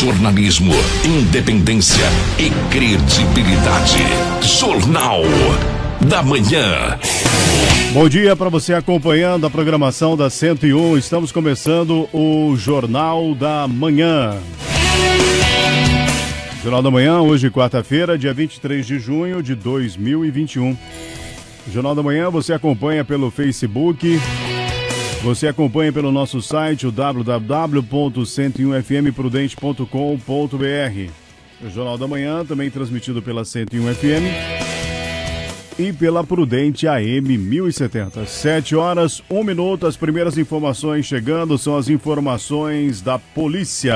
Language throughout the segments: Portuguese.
Jornalismo, independência e credibilidade. Jornal da Manhã. Bom dia para você acompanhando a programação da 101. Estamos começando o Jornal da Manhã. Jornal da Manhã, hoje quarta-feira, dia 23 de junho de 2021. Jornal da Manhã você acompanha pelo Facebook, você acompanha pelo nosso site, o www.101fmprudente.com.br. O Jornal da Manhã também transmitido pela 101 FM e pela Prudente AM 1070. 7 horas, 1 minuto, as primeiras informações chegando são as informações da polícia.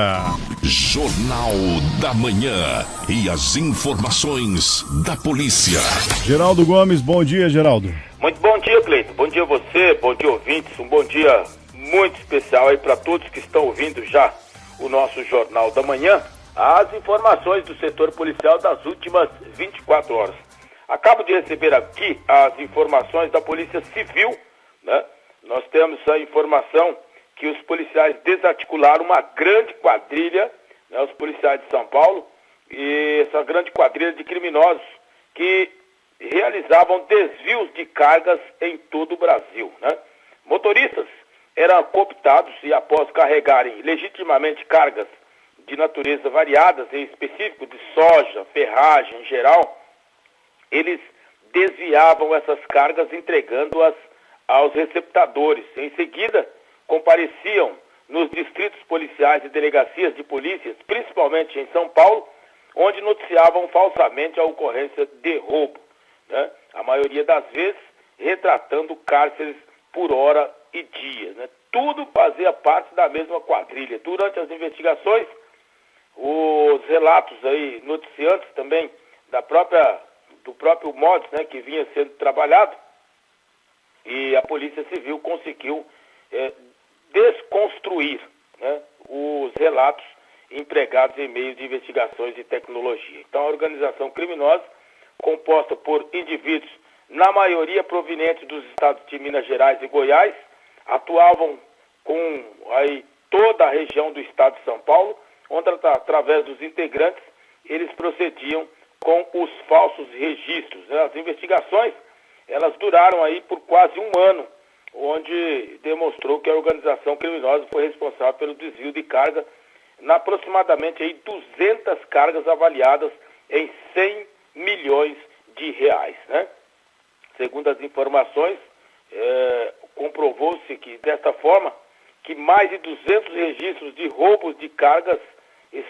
Jornal da Manhã e as informações da polícia. Geraldo Gomes, bom dia, Geraldo. Muito bom dia, Cleiton. Bom dia a você, bom dia ouvintes. Um bom dia muito especial aí para todos que estão ouvindo já o nosso Jornal da Manhã. As informações do setor policial das últimas 24 horas. Acabo de receber aqui as informações da Polícia Civil, né? Nós temos a informação que os policiais desarticularam uma grande quadrilha, né? Os policiais de São Paulo, e essa grande quadrilha de criminosos que realizavam desvios de cargas em todo o Brasil, né? Motoristas eram cooptados e após carregarem legitimamente cargas de natureza variadas, em específico de soja, ferragem em geral, eles desviavam essas cargas entregando-as aos receptadores. Em seguida, compareciam nos distritos policiais e delegacias de polícias, principalmente em São Paulo, onde noticiavam falsamente a ocorrência de roubo, né? A maioria das vezes retratando cárceres por hora e dia, né? Tudo fazia parte da mesma quadrilha. Durante as investigações, os relatos aí noticiantes também do próprio modus, né, que vinha sendo trabalhado, e a Polícia Civil conseguiu desconstruir, né, os relatos empregados em meio de investigações de tecnologia. Então, a organização criminosa, composta por indivíduos, na maioria provenientes dos estados de Minas Gerais e Goiás, atuavam com aí toda a região do estado de São Paulo, onde, através dos integrantes, eles procediam com os falsos registros, né? As investigações, elas duraram aí por quase um ano, onde demonstrou que a organização criminosa foi responsável pelo desvio de carga, na aproximadamente aí 200 cargas avaliadas em 100 milhões de reais, né? Segundo as informações, comprovou-se que, desta forma, que mais de 200 registros de roubos de cargas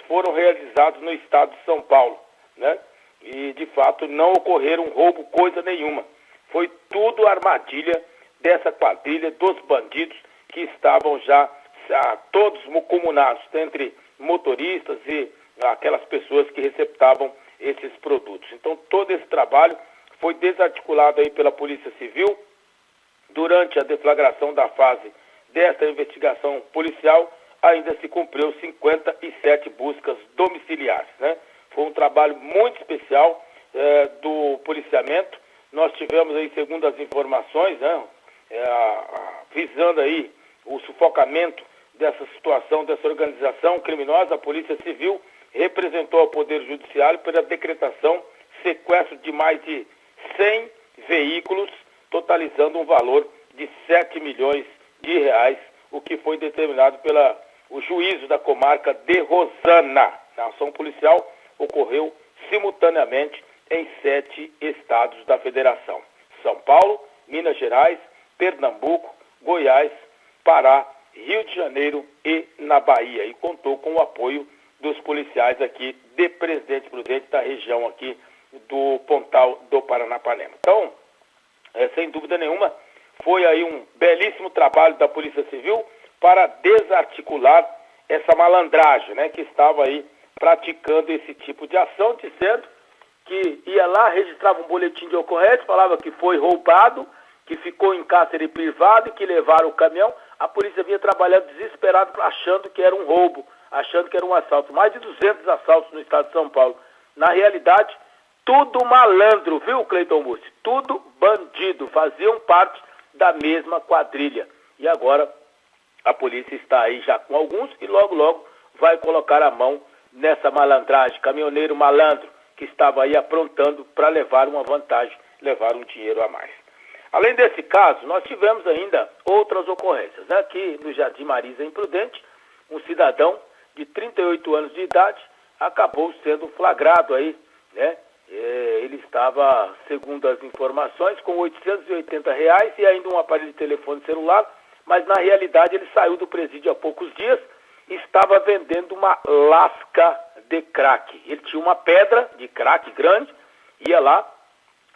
foram realizados no estado de São Paulo, né? E, de fato, não ocorreram roubo coisa nenhuma. Foi tudo armadilha dessa quadrilha dos bandidos que estavam já todos comunados, entre motoristas e aquelas pessoas que receptavam esses produtos. Então, todo esse trabalho foi desarticulado aí pela Polícia Civil. Durante a deflagração da fase desta investigação policial, ainda se cumpriu 57 buscas domiciliares, né? Foi um trabalho muito especial do policiamento. Nós tivemos aí, segundo as informações, né, visando aí o sufocamento dessa situação, dessa organização criminosa, a Polícia Civil representou ao Poder Judiciário pela decretação, sequestro de mais de 100 veículos, totalizando um valor de 7 milhões de reais, o que foi determinado o juízo da comarca de Rosana. A ação policial ocorreu simultaneamente em 7 estados da federação: São Paulo, Minas Gerais, Pernambuco, Goiás, Pará, Rio de Janeiro e na Bahia, e contou com o apoio dos policiais aqui de Presidente Prudente, da região aqui do Pontal do Paranapanema. Então, sem dúvida nenhuma, foi aí um belíssimo trabalho da Polícia Civil para desarticular essa malandragem, né, que estava aí praticando esse tipo de ação, dizendo que ia lá, registrava um boletim de ocorrência, falava que foi roubado, que ficou em cárcere privado e que levaram o caminhão. A polícia vinha trabalhando desesperado, achando que era um roubo, achando que era um assalto. Mais de 200 assaltos no estado de São Paulo. Na realidade, tudo malandro, viu, Cleiton Mussi? Tudo bandido, faziam parte da mesma quadrilha. E agora a polícia está aí já com alguns e logo, logo vai colocar a mão nessa malandragem, caminhoneiro malandro que estava aí aprontando para levar uma vantagem, levar um dinheiro a mais. Além desse caso, nós tivemos ainda outras ocorrências. Aqui no Jardim Marisa, em Prudente, um cidadão de 38 anos de idade acabou sendo flagrado aí, né? Ele estava, segundo as informações, com R$880 e ainda um aparelho de telefone celular, mas na realidade ele saiu do presídio há poucos dias e estava vendendo uma lasca de crack. Ele tinha uma pedra de crack grande, ia lá,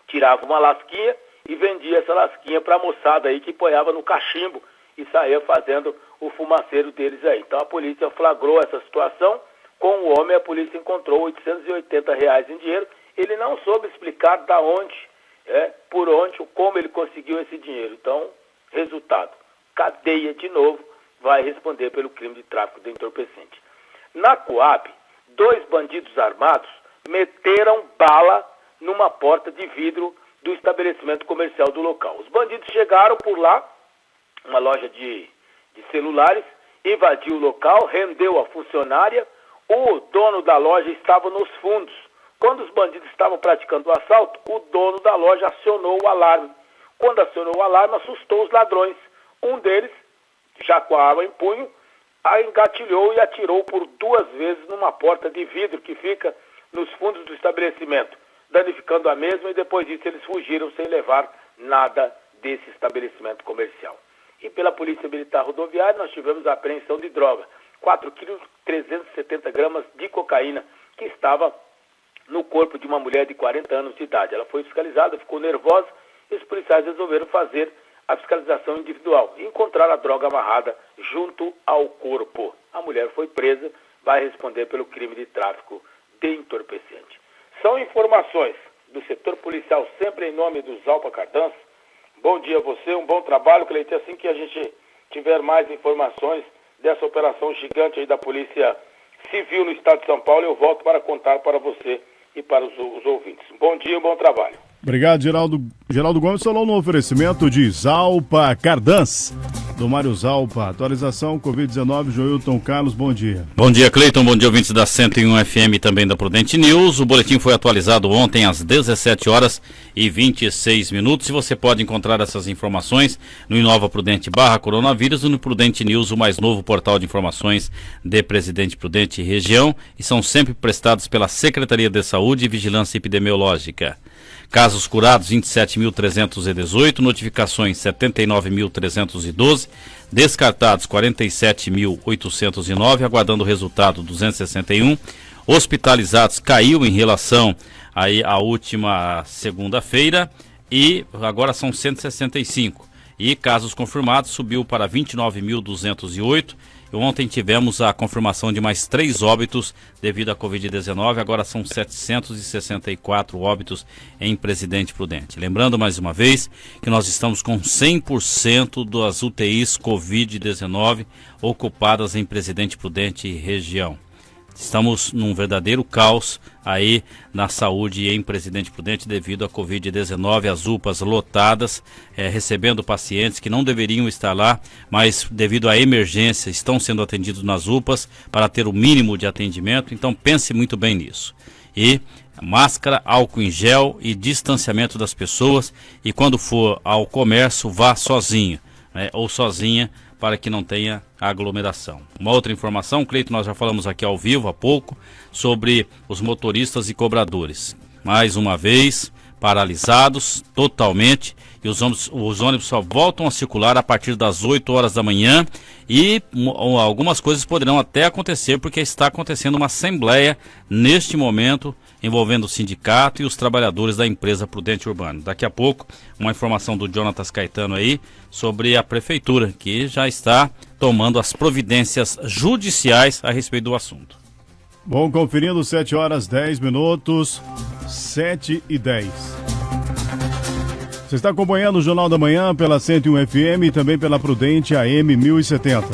tirava uma lasquinha e vendia essa lasquinha para a moçada aí que ponhava no cachimbo e saía fazendo o fumaceiro deles aí. Então a polícia flagrou essa situação. Com o homem, a polícia encontrou R$880 em dinheiro. Ele não soube explicar da onde, por onde, como ele conseguiu esse dinheiro. Então, resultado, cadeia de novo, vai responder pelo crime de tráfico de entorpecente. Na Coab, 2 bandidos armados meteram bala numa porta de vidro do estabelecimento comercial do local. Os bandidos chegaram por lá, uma loja de celulares, invadiu o local, rendeu a funcionária. O dono da loja estava nos fundos. Quando os bandidos estavam praticando o assalto, o dono da loja acionou o alarme. Quando acionou o alarme, assustou os ladrões. Um deles, já com a arma em punho, a engatilhou e atirou por 2 vezes numa porta de vidro que fica nos fundos do estabelecimento, danificando a mesma, e depois disso eles fugiram sem levar nada desse estabelecimento comercial. E pela Polícia Militar Rodoviária nós tivemos a apreensão de droga, 4,370 kg de cocaína, que estava no corpo de uma mulher de 40 anos de idade. Ela foi fiscalizada, ficou nervosa, e os policiais resolveram fazer a fiscalização individual e encontraram a droga amarrada junto ao corpo. A mulher foi presa, vai responder pelo crime de tráfico de entorpecente. São informações do setor policial, sempre em nome do Zalpa Cardança. Bom dia a você, um bom trabalho, Cleiton. Assim que a gente tiver mais informações dessa operação gigante aí da Polícia Civil no estado de São Paulo, eu volto para contar para você e para os ouvintes. Bom dia, bom trabalho. Obrigado, Geraldo. Geraldo Gomes falou no oferecimento de Zalpa Cardança, do Mário Zalpa. Atualização Covid-19, Joilton Carlos, bom dia. Bom dia, Cleiton, bom dia, ouvintes da 101 FM e também da Prudente News. O boletim foi atualizado ontem às 17h26. E você pode encontrar essas informações no Inova Prudente /coronavírus e no Prudente News, o mais novo portal de informações de Presidente Prudente e região, e são sempre prestados pela Secretaria de Saúde e Vigilância Epidemiológica. Casos curados 27.318, notificações 79.312, descartados 47.809, aguardando o resultado 261, hospitalizados caiu em relação aí à última segunda-feira e agora são 165. E casos confirmados subiu para 29.208. Ontem tivemos a confirmação de mais 3 óbitos devido à Covid-19, agora são 764 óbitos em Presidente Prudente. Lembrando mais uma vez que nós estamos com 100% das UTIs Covid-19 ocupadas em Presidente Prudente e região. Estamos num verdadeiro caos aí na saúde em Presidente Prudente devido à Covid-19, as UPAs lotadas, recebendo pacientes que não deveriam estar lá, mas devido à emergência estão sendo atendidos nas UPAs para ter o mínimo de atendimento, então pense muito bem nisso. E máscara, álcool em gel e distanciamento das pessoas, e quando for ao comércio vá sozinho, ou sozinha, para que não tenha aglomeração. Uma outra informação, Cleiton, nós já falamos aqui ao vivo há pouco sobre os motoristas e cobradores. Mais uma vez, paralisados totalmente, e os ônibus só voltam a circular a partir das 8 horas da manhã, e algumas coisas poderão até acontecer, porque está acontecendo uma assembleia neste momento envolvendo o sindicato e os trabalhadores da empresa Prudente Urbano. Daqui a pouco, uma informação do Jonatas Caetano aí sobre a prefeitura, que já está tomando as providências judiciais a respeito do assunto. Bom, conferindo 7h10, 7h10. Você está acompanhando o Jornal da Manhã pela 101 FM e também pela Prudente AM 1070.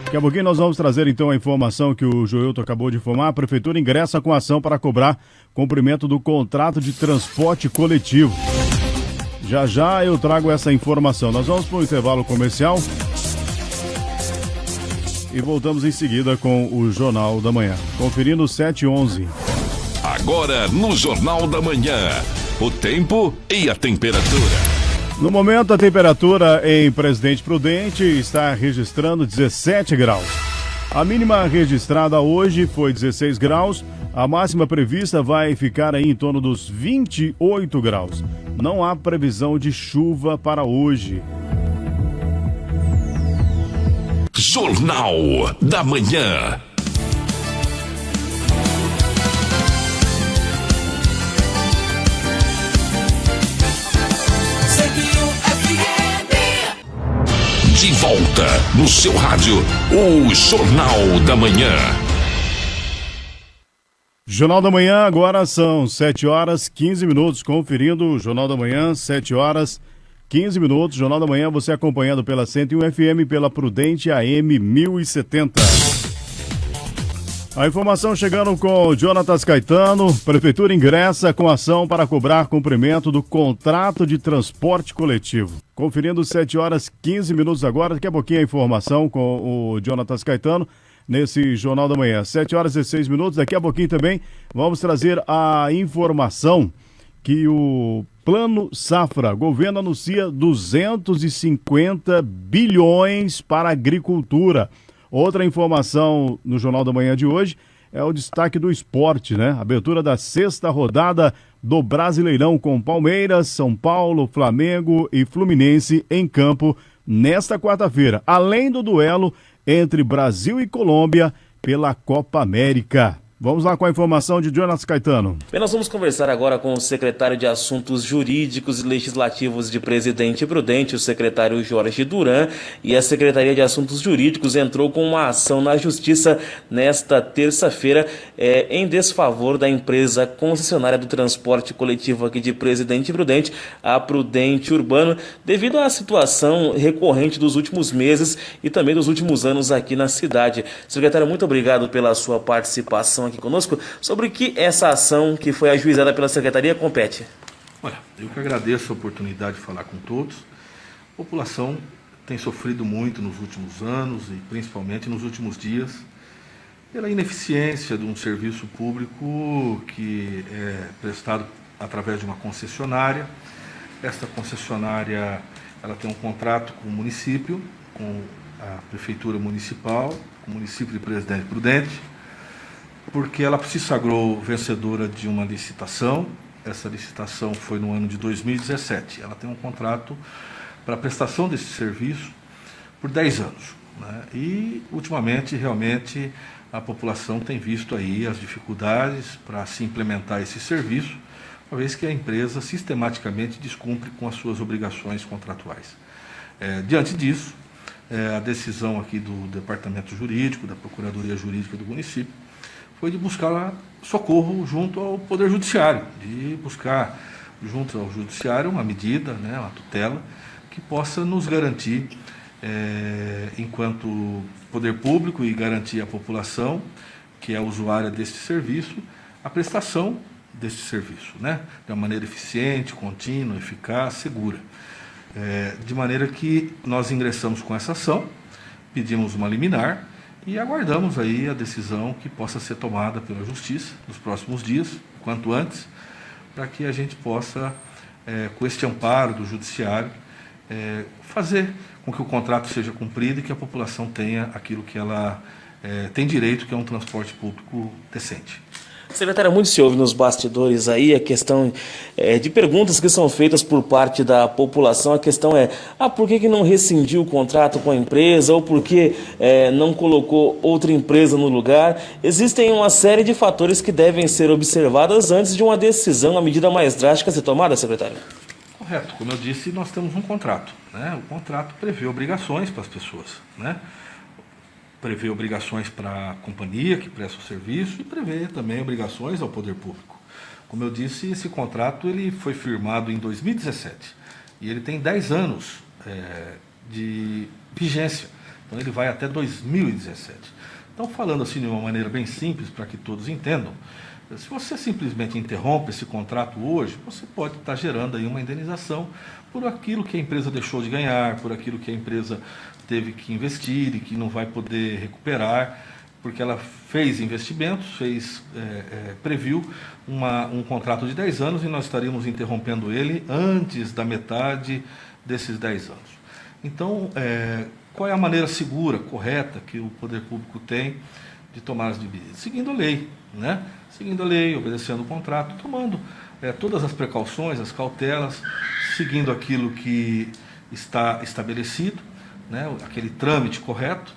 Daqui a pouquinho nós vamos trazer então a informação que o Joilton acabou de informar. A Prefeitura ingressa com ação para cobrar cumprimento do contrato de transporte coletivo. Já já eu trago essa informação. Nós vamos para o intervalo comercial. e voltamos em seguida com o Jornal da Manhã. Conferindo 7h11. Agora no Jornal da Manhã, o tempo e a temperatura. No momento, a temperatura em Presidente Prudente está registrando 17 graus. A mínima registrada hoje foi 16 graus. A máxima prevista vai ficar aí em torno dos 28 graus. Não há previsão de chuva para hoje. Jornal da Manhã. De volta no seu rádio, o Jornal da Manhã. Jornal da Manhã, agora são 7h15, conferindo o Jornal da Manhã, 7h15. Jornal da Manhã, você acompanhando pela 101 FM, pela Prudente AM 1070. A informação chegando com o Jonatas Caetano. Prefeitura ingressa com ação para cobrar cumprimento do contrato de transporte coletivo. Conferindo 7h15 agora, daqui a pouquinho a informação com o Jonatas Caetano nesse Jornal da Manhã. 7h16, daqui a pouquinho também vamos trazer a informação que o Plano Safra, governo anuncia 250 bilhões para a agricultura. Outra informação no Jornal da Manhã de hoje é o destaque do esporte, né? Abertura da 6ª rodada do Brasileirão com Palmeiras, São Paulo, Flamengo e Fluminense em campo nesta quarta-feira. Além do duelo entre Brasil e Colômbia pela Copa América. Vamos lá com a informação de Jonas Caetano. Bem, nós vamos conversar agora com o secretário de Assuntos Jurídicos e Legislativos de Presidente Prudente, o secretário Jorge Duran, e a Secretaria de Assuntos Jurídicos entrou com uma ação na Justiça nesta terça-feira em desfavor da empresa concessionária do transporte coletivo aqui de Presidente Prudente, a Prudente Urbano, devido à situação recorrente dos últimos meses e também dos últimos anos aqui na cidade. Secretário, muito obrigado pela sua participação aqui conosco. Sobre que essa ação que foi ajuizada pela Secretaria compete? Olha, eu que agradeço a oportunidade de falar com todos. A população tem sofrido muito nos últimos anos e principalmente nos últimos dias pela ineficiência de um serviço público que é prestado através de uma concessionária. Esta concessionária ela tem um contrato com o município, com a Prefeitura Municipal, com o município de Presidente Prudente, porque ela se sagrou vencedora de uma licitação. Essa licitação foi no ano de 2017. Ela tem um contrato para a prestação desse serviço por 10 anos. Né? E, ultimamente, realmente, a população tem visto aí as dificuldades para se implementar esse serviço, uma vez que a empresa sistematicamente descumpre com as suas obrigações contratuais. Diante disso, a decisão aqui do Departamento Jurídico, da Procuradoria Jurídica do município, foi de buscar socorro junto ao Poder Judiciário, de buscar junto ao Judiciário uma medida, né, uma tutela, que possa nos garantir, enquanto poder público, e garantir à população, que é usuária deste serviço, a prestação deste serviço, né, de uma maneira eficiente, contínua, eficaz, segura. De maneira que nós ingressamos com essa ação, pedimos uma liminar, e aguardamos aí a decisão que possa ser tomada pela Justiça nos próximos dias, quanto antes, para que a gente possa, com este amparo do Judiciário, fazer com que o contrato seja cumprido e que a população tenha aquilo que ela tem direito, que é um transporte público decente. Secretário, muito se ouve nos bastidores aí a questão de perguntas que são feitas por parte da população. A questão é, por que não rescindiu o contrato com a empresa, ou por que não colocou outra empresa no lugar? Existem uma série de fatores que devem ser observados antes de uma decisão, uma medida mais drástica ser tomada, secretário? Correto. Como eu disse, nós temos um contrato, né? O contrato prevê obrigações para as pessoas, né? Prevê obrigações para a companhia que presta o serviço e prevê também obrigações ao poder público. Como eu disse, esse contrato ele foi firmado em 2017 e ele tem 10 anos de vigência, então ele vai até 2017. Então, falando assim de uma maneira bem simples, para que todos entendam, se você simplesmente interrompe esse contrato hoje, você pode estar gerando aí uma indenização por aquilo que a empresa deixou de ganhar, por aquilo que a empresa teve que investir e que não vai poder recuperar, porque ela fez investimentos, previu um contrato de 10 anos e nós estaríamos interrompendo ele antes da metade desses 10 anos. Então, qual é a maneira segura, correta, que o poder público tem de tomar as medidas? Seguindo a lei, né? Seguindo a lei, obedecendo o contrato, tomando todas as precauções, as cautelas, seguindo aquilo que está estabelecido, né? Aquele trâmite correto,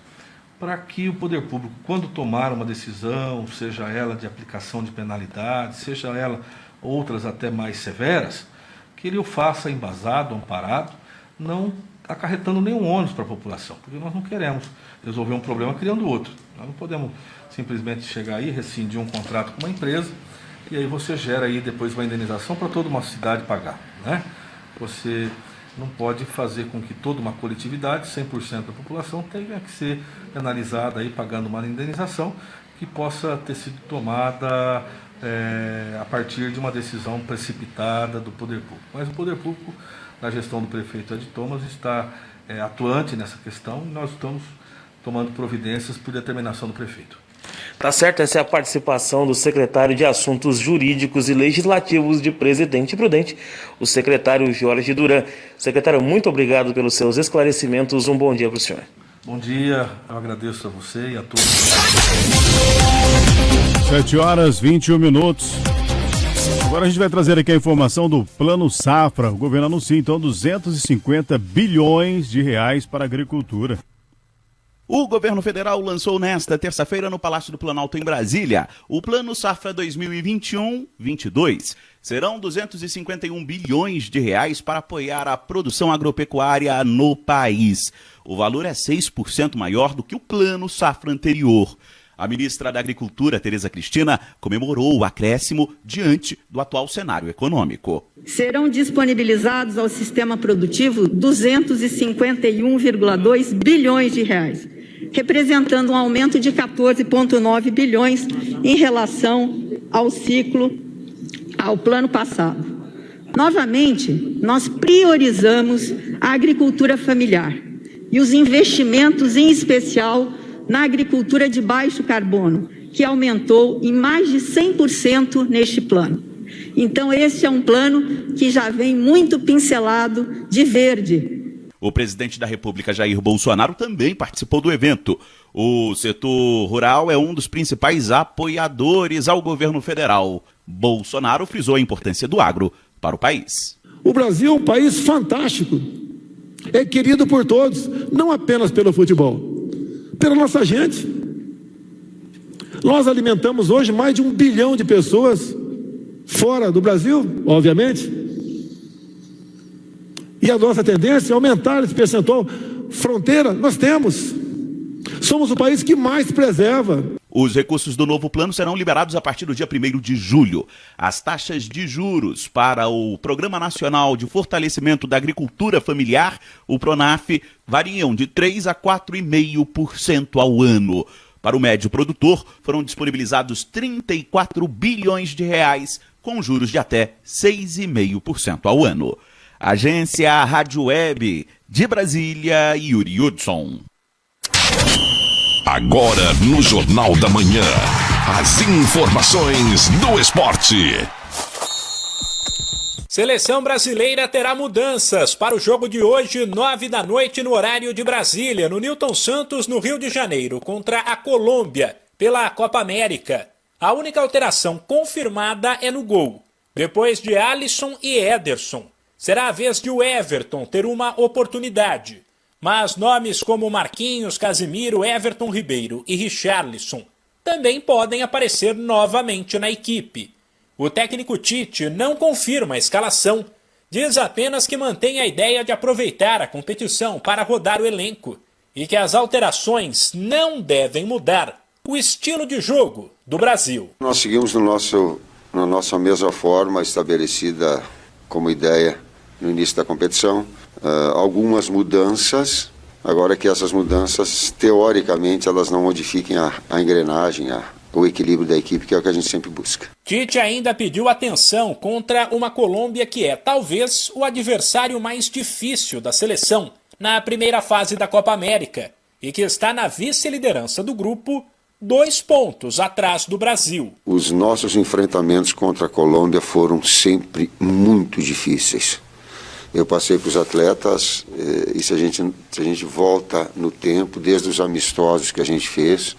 para que o poder público, quando tomar uma decisão, seja ela de aplicação de penalidade, seja ela outras até mais severas, que ele o faça embasado, amparado, não acarretando nenhum ônus para a população, porque nós não queremos resolver um problema criando outro. Nós não podemos simplesmente chegar aí, rescindir um contrato com uma empresa, e aí você gera aí depois uma indenização para toda uma cidade pagar, né? Você não pode fazer com que toda uma coletividade, 100% da população, tenha que ser penalizada aí pagando uma indenização que possa ter sido tomada a partir de uma decisão precipitada do poder público. Mas o poder público, na gestão do prefeito Ed Thomas, está atuante nessa questão e nós estamos tomando providências por determinação do prefeito. Tá certo, essa é a participação do secretário de Assuntos Jurídicos e Legislativos de Presidente Prudente, o secretário Jorge Duran. Secretário, muito obrigado pelos seus esclarecimentos. Um bom dia para o senhor. Bom dia, eu agradeço a você e a todos. 7h21. Agora a gente vai trazer aqui a informação do Plano Safra. O governo anuncia, então, 250 bilhões de reais para a agricultura. O governo federal lançou nesta terça-feira no Palácio do Planalto, em Brasília, o Plano Safra 2021-22. Serão 251 bilhões de reais para apoiar a produção agropecuária no país. O valor é 6% maior do que o Plano Safra anterior. A ministra da Agricultura, Tereza Cristina, comemorou o acréscimo diante do atual cenário econômico. Serão disponibilizados ao sistema produtivo 251,2 bilhões de reais, representando um aumento de 14,9 bilhões em relação ao plano passado. Novamente, nós priorizamos a agricultura familiar e os investimentos, em especial, na agricultura de baixo carbono, que aumentou em mais de 100% neste plano. Então, esse é um plano que já vem muito pincelado de verde. O presidente da República, Jair Bolsonaro, também participou do evento. O setor rural é um dos principais apoiadores ao governo federal. Bolsonaro frisou a importância do agro para o país. O Brasil é um país fantástico. É querido por todos, não apenas pelo futebol. Pela nossa gente. Nós alimentamos hoje mais de 1 bilhão de pessoas fora do Brasil, obviamente. E a nossa tendência é aumentar esse percentual. Fronteira, nós temos. Somos o país que mais preserva. Os recursos do novo plano serão liberados a partir do dia 1º de julho. As taxas de juros para o Programa Nacional de Fortalecimento da Agricultura Familiar, o PRONAF, variam de 3% a 4,5% ao ano. Para o médio produtor, foram disponibilizados 34 bilhões de reais, com juros de até 6,5% ao ano. Agência Rádio Web de Brasília, Yuri Hudson. Agora no Jornal da Manhã, as informações do esporte. Seleção brasileira terá mudanças para o jogo de hoje, 21h, no horário de Brasília, no Newton Santos, no Rio de Janeiro, contra a Colômbia, pela Copa América. A única alteração confirmada é no gol. Depois de Alisson e Ederson, será a vez de o Everton ter uma oportunidade. Mas nomes como Marquinhos, Casimiro, Everton Ribeiro e Richarlison também podem aparecer novamente na equipe. O técnico Tite não confirma a escalação, diz apenas que mantém a ideia de aproveitar a competição para rodar o elenco e que as alterações não devem mudar o estilo de jogo do Brasil. Nós seguimos na nossa mesma forma estabelecida como ideia no início da competição. Algumas mudanças Agora que essas mudanças, teoricamente, elas não modifiquem a engrenagem, o equilíbrio da equipe, que é o que a gente sempre busca. Tite ainda pediu atenção contra uma Colômbia que é, talvez, o adversário mais difícil da seleção na primeira fase da Copa América e que está na vice-liderança do grupo, 2 pontos atrás do Brasil. Os nossos enfrentamentos contra a Colômbia foram sempre muito difíceis. Eu passei para os atletas, e se a gente volta no tempo, desde os amistosos que a gente fez,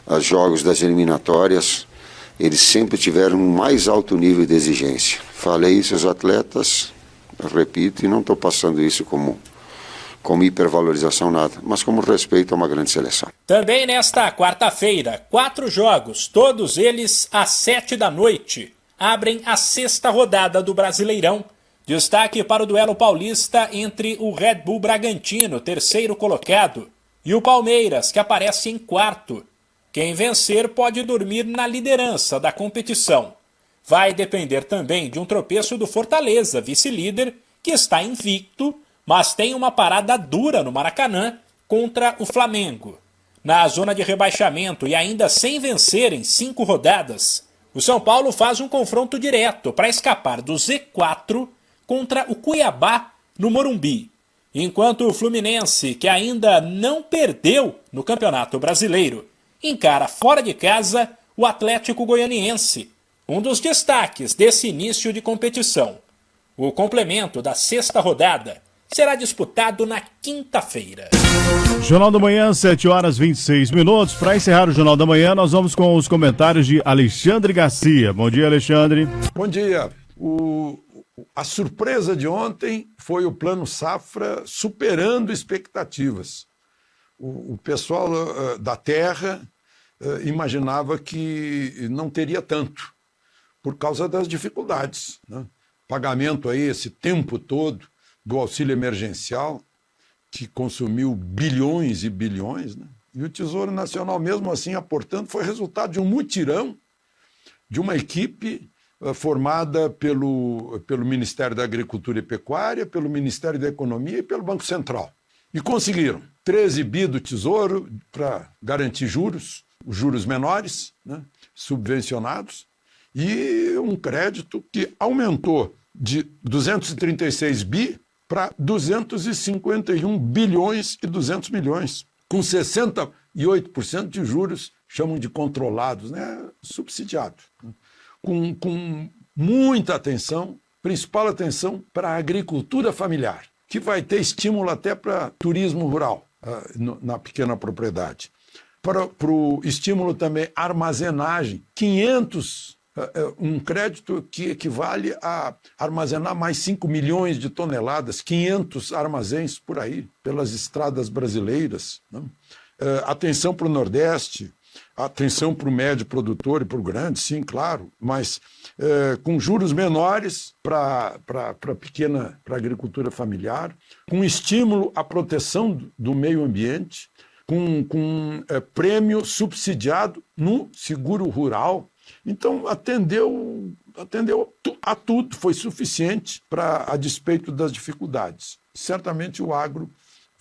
aos jogos das eliminatórias, eles sempre tiveram um mais alto nível de exigência. Falei isso aos atletas, repito, e não estou passando isso como hipervalorização nada, mas como respeito a uma grande seleção. Também nesta quarta-feira, 4 jogos, todos eles às 7 da noite, abrem a 6ª rodada do Brasileirão. Destaque para o duelo paulista entre o Red Bull Bragantino, 3º colocado, e o Palmeiras, que aparece em 4º. Quem vencer pode dormir na liderança da competição. Vai depender também de um tropeço do Fortaleza, vice-líder, que está invicto, mas tem uma parada dura no Maracanã contra o Flamengo. Na zona de rebaixamento e ainda sem vencer em 5 rodadas, o São Paulo faz um confronto direto para escapar do Z4 contra o Cuiabá no Morumbi, enquanto o Fluminense, que ainda não perdeu no Campeonato Brasileiro, encara fora de casa o Atlético Goianiense, um dos destaques desse início de competição. O complemento da 6ª rodada será disputado na quinta-feira. Jornal da Manhã, 7h26. Para encerrar o Jornal da Manhã, nós vamos com os comentários de Alexandre Garcia. Bom dia, Alexandre. Bom dia. A surpresa de ontem foi o Plano Safra superando expectativas. O pessoal da Terra imaginava que não teria tanto, por causa das dificuldades, né? Pagamento aí esse tempo todo do auxílio emergencial, que consumiu bilhões e bilhões, né? E o Tesouro Nacional, mesmo assim, aportando, foi resultado de um mutirão de uma equipe formada pelo Ministério da Agricultura e Pecuária, pelo Ministério da Economia e pelo Banco Central. E conseguiram 13 bi do Tesouro para garantir juros, os juros menores, né, subvencionados, e um crédito que aumentou de 236 bi para 251 bilhões e 200 milhões, com 68% de juros, chamam de controlados, né, subsidiado, com muita atenção, principal atenção para a agricultura familiar, que vai ter estímulo até para turismo rural, na pequena propriedade. Para o estímulo também armazenagem, 500, um crédito que equivale a armazenar mais 5 milhões de toneladas, 500 armazéns por aí, pelas estradas brasileiras, né? Atenção para o Nordeste, atenção para o médio produtor e para o grande, sim, claro, mas com juros menores para a agricultura familiar, com estímulo à proteção do meio ambiente, com prêmio subsidiado no seguro rural. Então, atendeu a tudo, foi suficiente para a despeito das dificuldades. Certamente o agro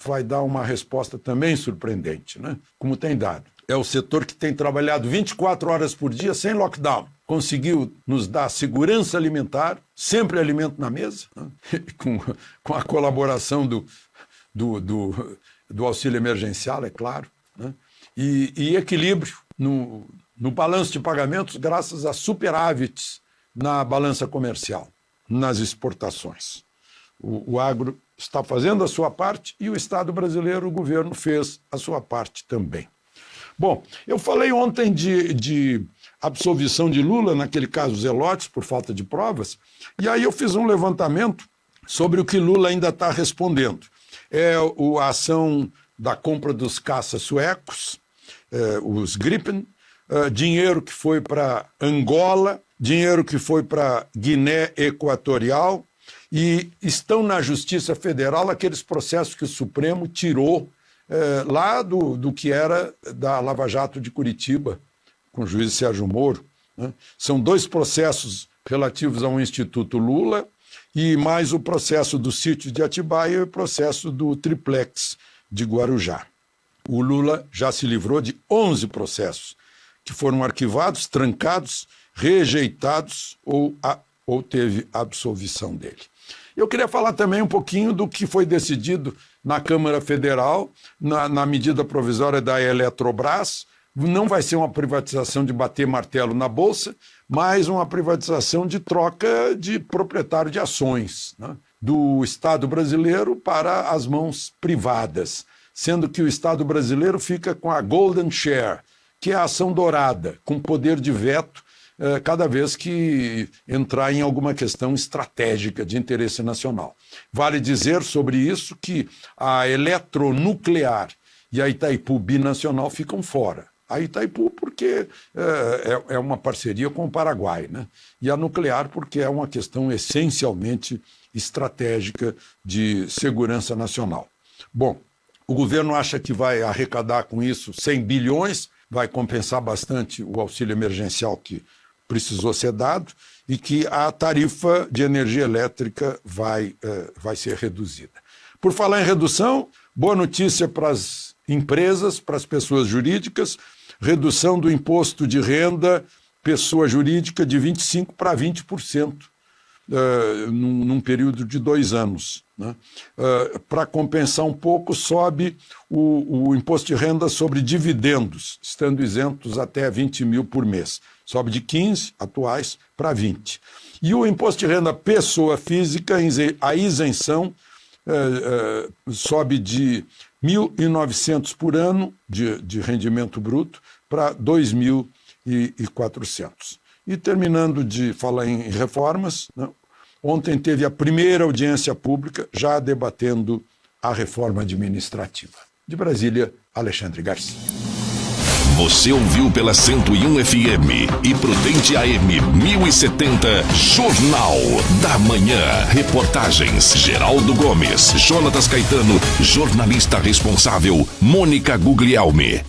vai dar uma resposta também surpreendente, né? Como tem dado. É o setor que tem trabalhado 24 horas por dia sem lockdown. Conseguiu nos dar segurança alimentar, sempre alimento na mesa, né? com a colaboração do auxílio emergencial, é claro, né? E equilíbrio no balanço de pagamentos, graças a superávites na balança comercial, nas exportações. O agro está fazendo a sua parte e o Estado brasileiro, o governo, fez a sua parte também. Bom, eu falei ontem de absolvição de Lula, naquele caso Zelotes, por falta de provas, e aí eu fiz um levantamento sobre o que Lula ainda está respondendo. A ação da compra dos caças suecos, os Gripen, dinheiro que foi para Angola, dinheiro que foi para Guiné Equatorial, e estão na Justiça Federal aqueles processos que o Supremo tirou lá do que era da Lava Jato de Curitiba, com o juiz Sérgio Moro, né? São 2 processos relativos ao Instituto Lula, e mais o processo do sítio de Atibaia e o processo do triplex de Guarujá. O Lula já se livrou de 11 processos que foram arquivados, trancados, rejeitados ou teve absolvição dele. Eu queria falar também um pouquinho do que foi decidido na Câmara Federal, na medida provisória da Eletrobras. Não vai ser uma privatização de bater martelo na Bolsa, mas uma privatização de troca de proprietário de ações, né, do Estado brasileiro para as mãos privadas, sendo que o Estado brasileiro fica com a Golden Share, que é a ação dourada, com poder de veto cada vez que entrar em alguma questão estratégica de interesse nacional. Vale dizer sobre isso que a Eletronuclear e a Itaipu Binacional ficam fora. A Itaipu porque é uma parceria com o Paraguai, né? E a Nuclear porque é uma questão essencialmente estratégica de segurança nacional. Bom, o governo acha que vai arrecadar com isso 100 bilhões, vai compensar bastante o auxílio emergencial que precisou ser dado e que a tarifa de energia elétrica vai ser reduzida. Por falar em redução, boa notícia para as empresas, para as pessoas jurídicas, redução do imposto de renda pessoa jurídica de 25% para 20%. Num período de 2 anos. Né? Para compensar um pouco, sobe o imposto de renda sobre dividendos, estando isentos até 20 mil por mês. Sobe de 15 atuais para 20. E o imposto de renda pessoa física, a isenção sobe de 1.900 por ano de rendimento bruto para 2.400. E terminando de falar em reformas, né? Ontem teve a primeira audiência pública já debatendo a reforma administrativa. De Brasília, Alexandre Garcia. Você ouviu pela 101 FM e Prudente AM 1070, Jornal da Manhã. Reportagens: Geraldo Gomes, Jonatas Caetano, jornalista responsável, Mônica Guglielmi.